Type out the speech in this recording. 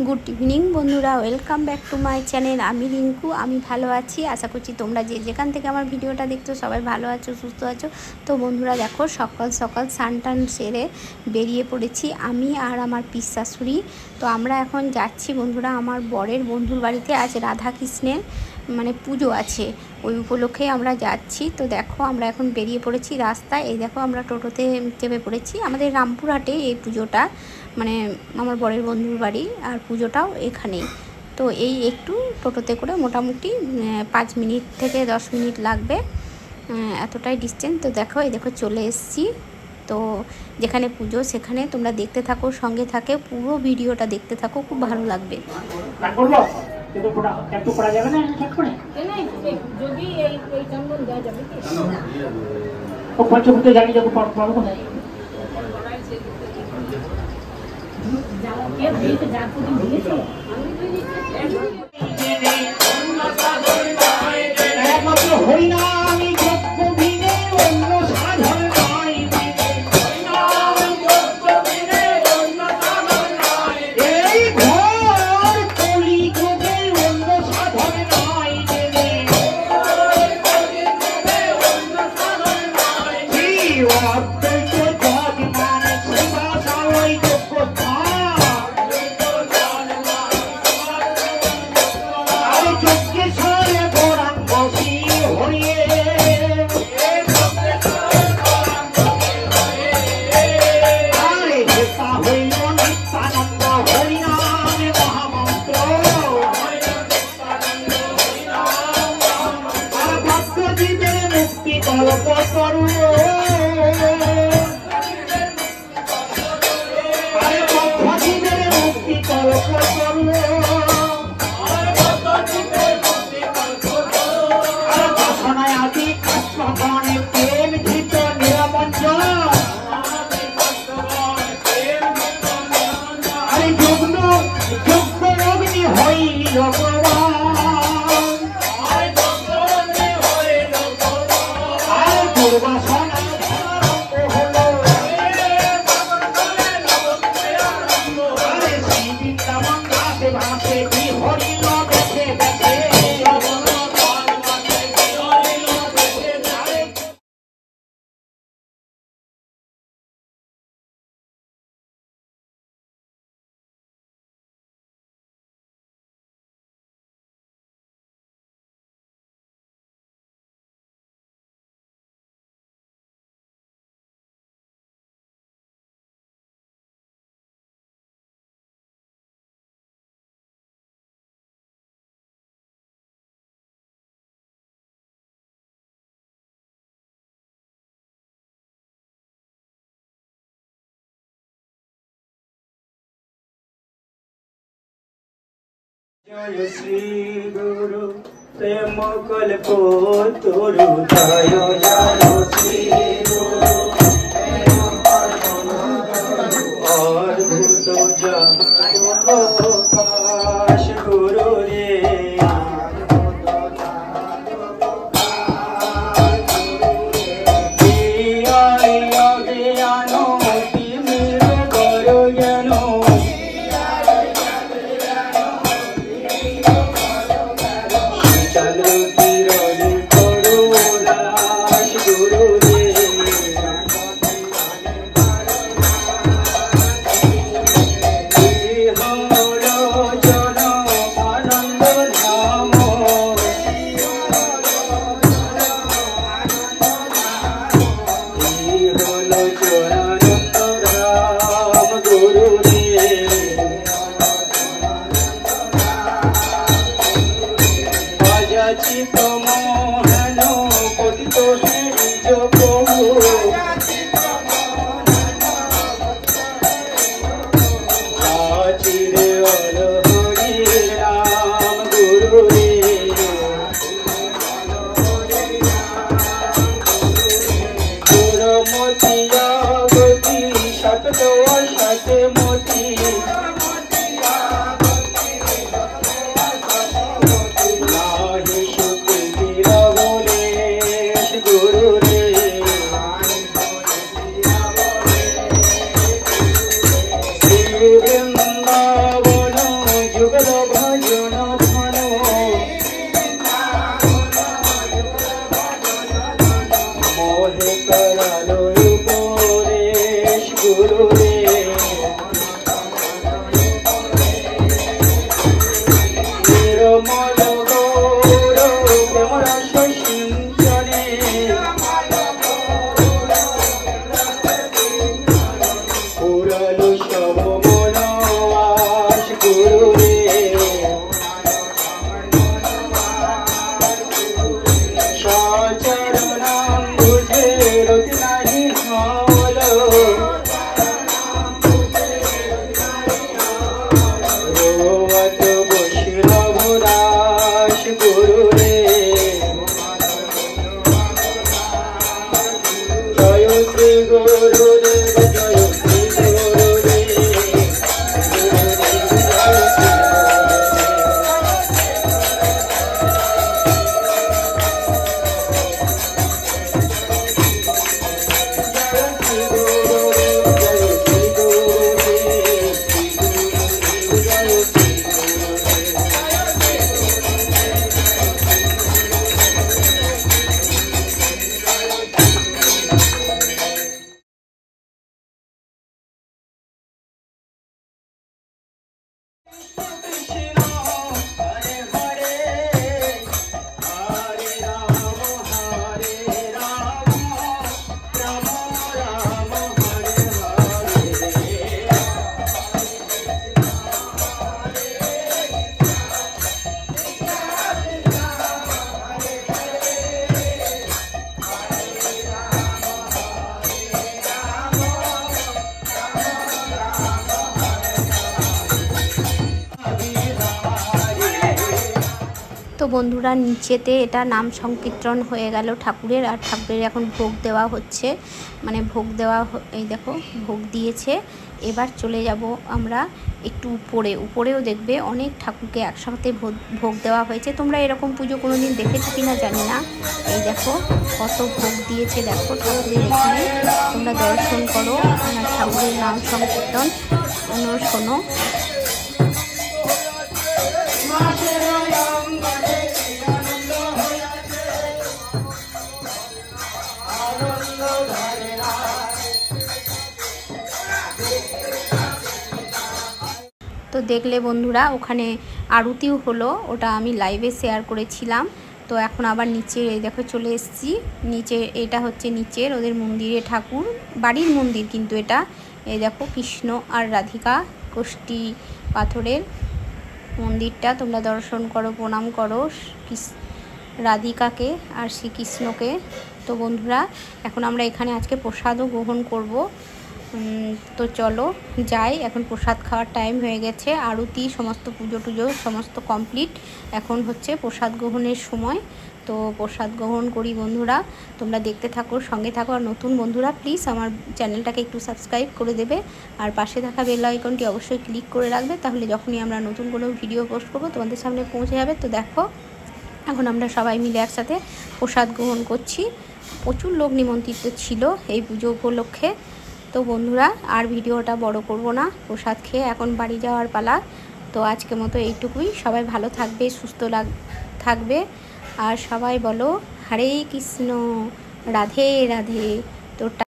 Good evening বন্ধুরা, welcome back to my channel. আমি রিঙ্কু, আমি ভালো আছি। আশা করছি তোমরা যে যেখান থেকে আমার ভিডিওটা দেখছো সবাই ভালো আছো, সুস্থ আছো। তো বন্ধুরা দেখো, সকাল সকাল স্নান টান সেরে বেরিয়ে পড়েছি আমি আর আমার পিস শাশুড়ি। তো আমরা এখন যাচ্ছি বন্ধুরা আমার বরের বন্ধুর বাড়িতে। আজ রাধাকৃষ্ণের পুজো আছে, ওই উপলক্ষে আমরা যাচ্ছি। তো দেখো আমরা এখন বেরিয়ে পড়েছি রাস্তায়। এই দেখো আমরা টোটোতে চেপে পড়েছি। আমাদের রামপুরহাটে এই পুজোটা, আমার বরের বন্ধুর বাড়ি, আর পুজোটাও এখানেই। তো এই একটু টোটোতে করে মোটামুটি 5 মিনিট থেকে 10 মিনিট লাগবে, এতটাই ডিস্টেন্স। তো দেখো এই দেখো চলে এসেছি। তো যেখানে পুজো সেখানে তোমরা দেখতে থাকো, সঙ্গে থাকে, পুরো ভিডিওটা দেখতে থাকো, খুব ভালো লাগবে। জয় শ্রী গুরু প্রেম কল্প তরু, জয় জয় শ্রী গুরু প্রেম কল্প অদ্ভুত প্রকাশ গুরু রে। Oh জয় শ্রী গুরুদেব। তো বন্ধুরা নিচেতে এটা নাম সংকীর্তন হয়ে গেল ঠাকুরের, আর ঠাকুরের এখন ভোগ দেওয়া হচ্ছে, মানে ভোগ দেওয়া এই দেখো ভোগ দিয়েছে। এবার চলে যাব আমরা একটু উপরেও দেখবে অনেক ঠাকুরকে একসাথে ভোগ দেওয়া হয়েছে। তোমরা এরকম পুজো কোনো দিন দেখেছো কি না জানি না। এই দেখো কত ভোগ দিয়েছে, দেখো ঠাকুরের এখানে তোমরা দর্শন করো, ঠাকুরের নাম সংকীর্তন শোনো। তো দেখলে বন্ধুরা ওখানে আরতিও হলো, ওটা আমি লাইভে শেয়ার করেছিলাম। তো এখন আবার নিচে এই দেখো চলে এসেছি নিচে। এটা হচ্ছে নিচের ওদের মন্দিরে ঠাকুর, বাড়ির মন্দির কিন্তু এটা। এই দেখো কৃষ্ণ আর রাধিকা কোষ্ঠী পাথরের মন্দিরটা, তোমরা দর্শন করো, প্রণাম করো রাধিকাকে আর শ্রীকৃষ্ণকে। তো বন্ধুরা এখন আমরা এখানে আজকে প্রসাদও গ্রহণ করব। তো চলো যাই, এখন প্রসাদ খাওয়ার টাইম হয়ে গেছে। আরতি সমস্ত পুজো টুজো সমস্ত কমপ্লিট, এখন হচ্ছে প্রসাদ গ্রহণের সময়। তো প্রসাদ গ্রহণ করি বন্ধুরা, তোমরা দেখতে থাকো, সঙ্গে থাকো। আর নতুন বন্ধুরা প্লিজ আমার চ্যানেলটাকে একটু সাবস্ক্রাইব করে দেবে, আর পাশে থাকা বেল আইকনটি অবশ্যই ক্লিক করে রাখবে, তাহলে যখনই আমরা নতুন কোনো ভিডিও পোস্ট করবো তোমাদের সামনে পৌঁছে যাবে। তো দেখো এখন আমরা সবাই মিলে একসাথে প্রসাদ গ্রহণ করছি। প্রচুর লোক নিমন্ত্রিত ছিল এই পুজো উপলক্ষে। তো বন্ধুরা আর ভিডিওটা বড় করব না, প্রসাদ খেয়ে এখন বাড়ি যাওয়ার পালা। তো আজকের মতো এইটুকুই, সবাই ভালো থাকবে, সুস্থ থাকবে, আর সবাই বলো হরে কৃষ্ণ, রাধে রাধে। তো